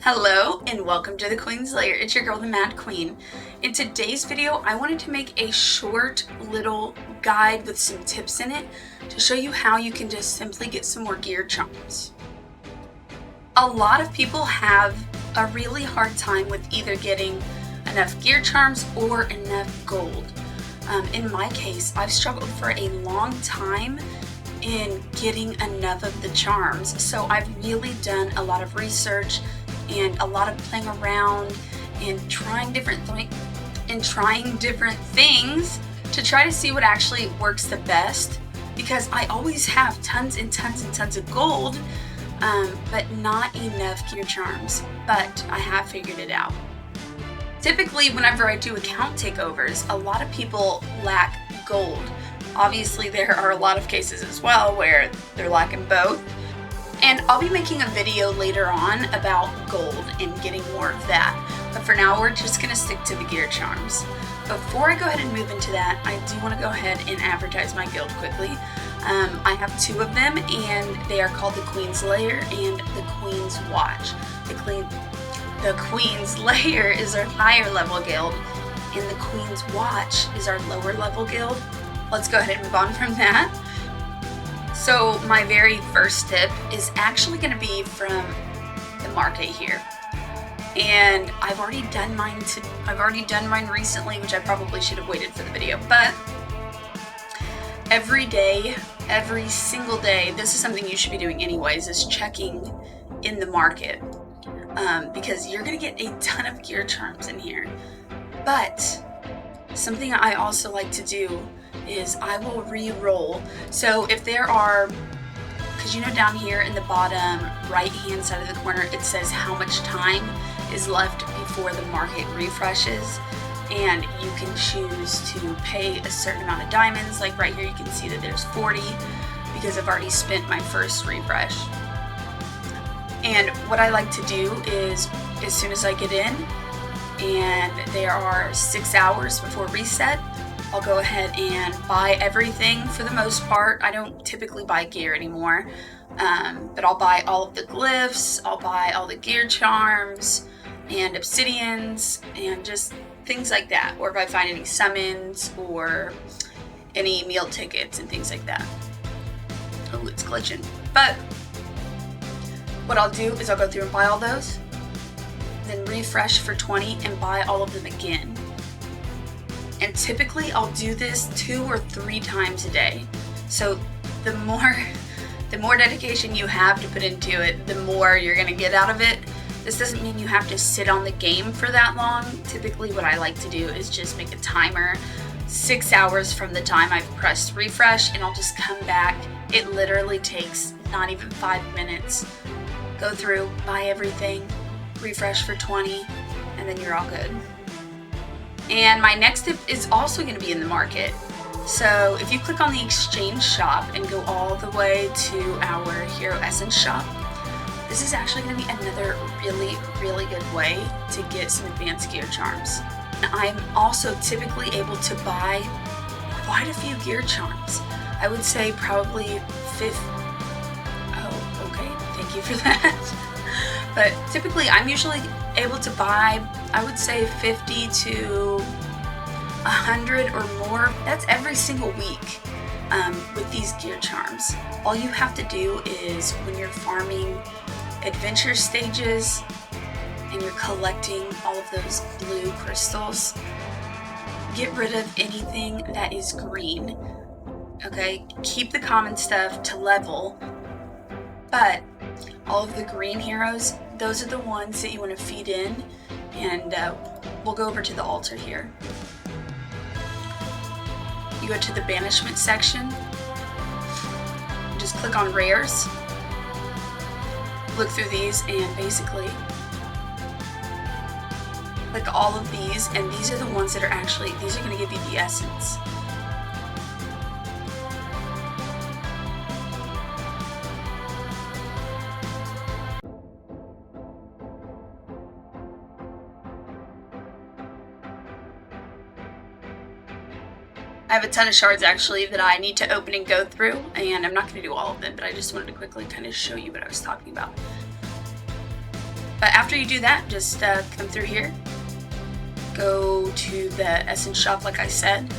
Hello and welcome to the Queen's Lair. It's your girl, the Mad Queen. In today's video, I wanted to make a short little guide with some tips in it to show you how you can just simply get some more gear charms. A lot of people have a really hard time with either getting enough gear charms or enough gold. In my case, I've struggled for a long time in getting enough of the charms, so I've really done a lot of research and a lot of playing around and trying different things to try to see what actually works the best, because I always have tons and tons and tons of gold, but not enough gear charms. But I have figured it out. Typically, whenever I do account takeovers, a lot of people lack gold. Obviously, there are a lot of cases as well where they're lacking both. And I'll be making a video later on about gold and getting more of that. But for now, we're just gonna stick to the gear charms. Before I go ahead and move into that, I do want to go ahead and advertise my guild quickly. I have two of them, and they are called the Queen's Lair and the Queen's Watch. The Queen's Lair is our higher level guild, and the Queen's Watch is our lower level guild. Let's go ahead and move on from that. So my very first tip is actually going to be from the market here, and I've already done mine recently, which I probably should have waited for the video. But every single day, this is something you should be doing anyways, is checking in the market, because you're going to get a ton of gear charms in here. But something I also like to do is I will re-roll. So if there are, because you know down here in the bottom right hand side of the corner it says how much time is left before the market refreshes, and you can choose to pay a certain amount of diamonds. Like right here you can see that there's 40 because I've already spent my first refresh. And what I like to do is, as soon as I get in and there are 6 hours before reset, I'll go ahead and buy everything for the most part. I don't typically buy gear anymore, but I'll buy all of the glyphs, I'll buy all the gear charms and obsidians and just things like that. Or if I find any summons or any meal tickets and things like that. Oh, it's glitching. But what I'll do is I'll go through and buy all those, then refresh for 20 and buy all of them again. And typically I'll do this 2 or 3 times a day. So the more dedication you have to put into it, the more you're gonna get out of it. This doesn't mean you have to sit on the game for that long. Typically what I like to do is just make a timer 6 hours from the time I've pressed refresh, and I'll just come back. It literally takes not even 5 minutes. Go through, buy everything, refresh for 20, and then you're all good. And my next tip is also going to be in the market. So if you click on the exchange shop and go all the way to our hero essence shop, this is actually going to be another really, really good way to get some advanced gear charms. I'm also typically able to buy quite a few gear charms. I would say probably 50. Oh, okay, thank you for that. But typically I'm usually able to buy, I would say 50 to 100 or more. That's every single week with these gear charms. All you have to do is, when you're farming adventure stages and you're collecting all of those blue crystals, get rid of anything that is green. Okay, keep the common stuff to level, but all of the green heroes, those are the ones that you want to feed in. And we'll go over to the altar here. You go to the banishment section, just click on rares, look through these, and basically click all of these, and these are the ones that are actually, these are going to give you the essence. I have a ton of shards actually that I need to open and go through, and I'm not going to do all of them, but I just wanted to quickly kind of show you what I was talking about. But after you do that, just come through here, go to the Essence shop like I said,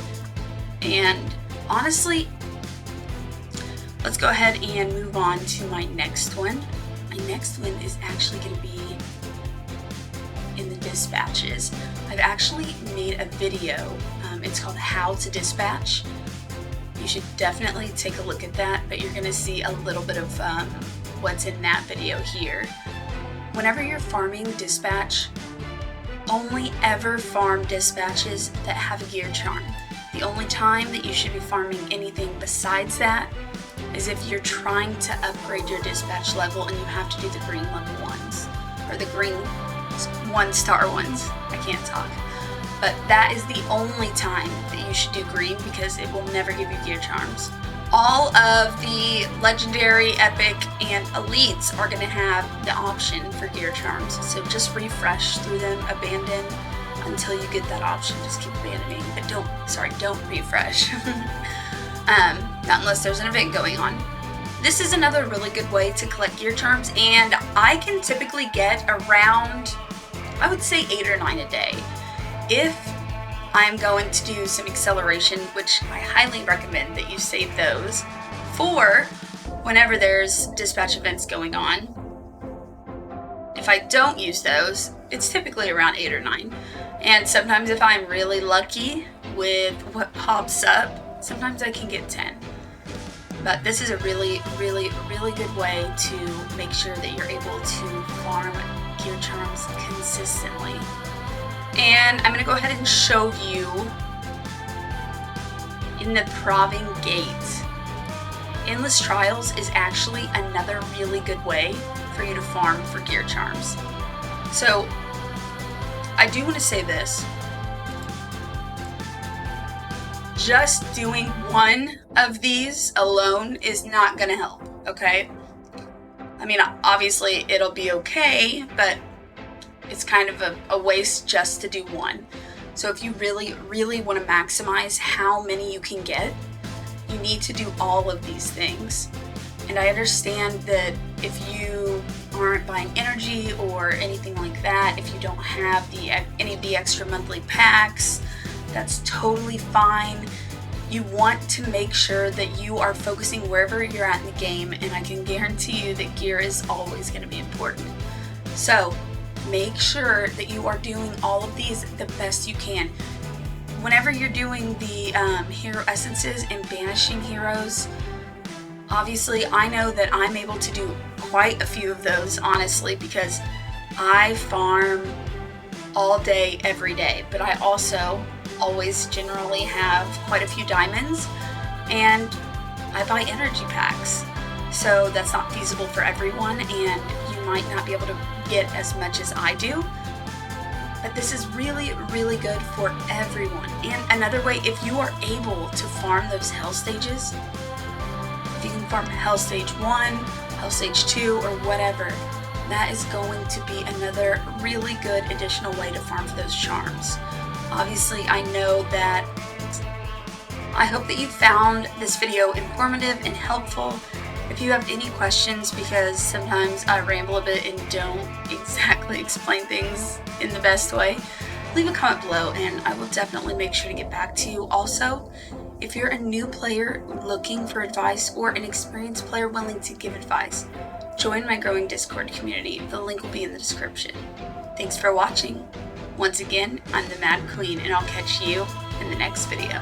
and honestly, let's go ahead and move on to my next one. My next one is actually going to be in the dispatches. I've actually made a video. It's called How to Dispatch. You should definitely take a look at that, but you're going to see a little bit of what's in that video here. Whenever you're farming dispatch, only ever farm dispatches that have a gear charm. The only time that you should be farming anything besides that is if you're trying to upgrade your dispatch level and you have to do the green level ones, or the green 1-star ones. I can't talk. But that is the only time that you should do green, because it will never give you gear charms. All of the legendary, epic, and elites are going to have the option for gear charms. So just refresh through them, abandon until you get that option. Just keep abandoning, but don't refresh. Not unless there's an event going on. This is another really good way to collect gear charms, and I can typically get around, I would say 8 or 9 a day. If I'm going to do some acceleration, which I highly recommend that you save those for whenever there's dispatch events going on. If I don't use those, it's typically around 8 or 9. And sometimes if I'm really lucky with what pops up, sometimes I can get 10. But this is a really good way to make sure that you're able to farm gear charms consistently. And I'm going to go ahead and show you in the Proving Gate. Endless Trials is actually another really good way for you to farm for gear charms. So I do want to say this. Just doing one of these alone is not going to help, okay? I mean, obviously it'll be okay, but it's kind of a waste just to do one. So if you really want to maximize how many you can get, you need to do all of these things. And I understand that if you aren't buying energy or anything like that, if you don't have any of the extra monthly packs, that's totally fine. You want to make sure that you are focusing wherever you're at in the game, and I can guarantee you that gear is always going to be important. So make sure that you are doing all of these the best you can. Whenever you're doing the hero essences and banishing heroes, obviously I know that I'm able to do quite a few of those, honestly, because I farm all day, every day, but I also always generally have quite a few diamonds, and I buy energy packs. So that's not feasible for everyone, and you might not be able to get as much as I do. But this is really good for everyone. And another way, if you are able to farm those hell stages, if you can farm hell stage 1, hell stage 2, or whatever, that is going to be another really good additional way to farm for those charms. Obviously, I know that I hope that you found this video informative and helpful. If you have any questions, because sometimes I ramble a bit and don't exactly explain things in the best way, leave a comment below and I will definitely make sure to get back to you. Also, if you're a new player looking for advice or an experienced player willing to give advice, join my growing Discord community. The link will be in the description. Thanks for watching. Once again, I'm the Mad Queen, and I'll catch you in the next video.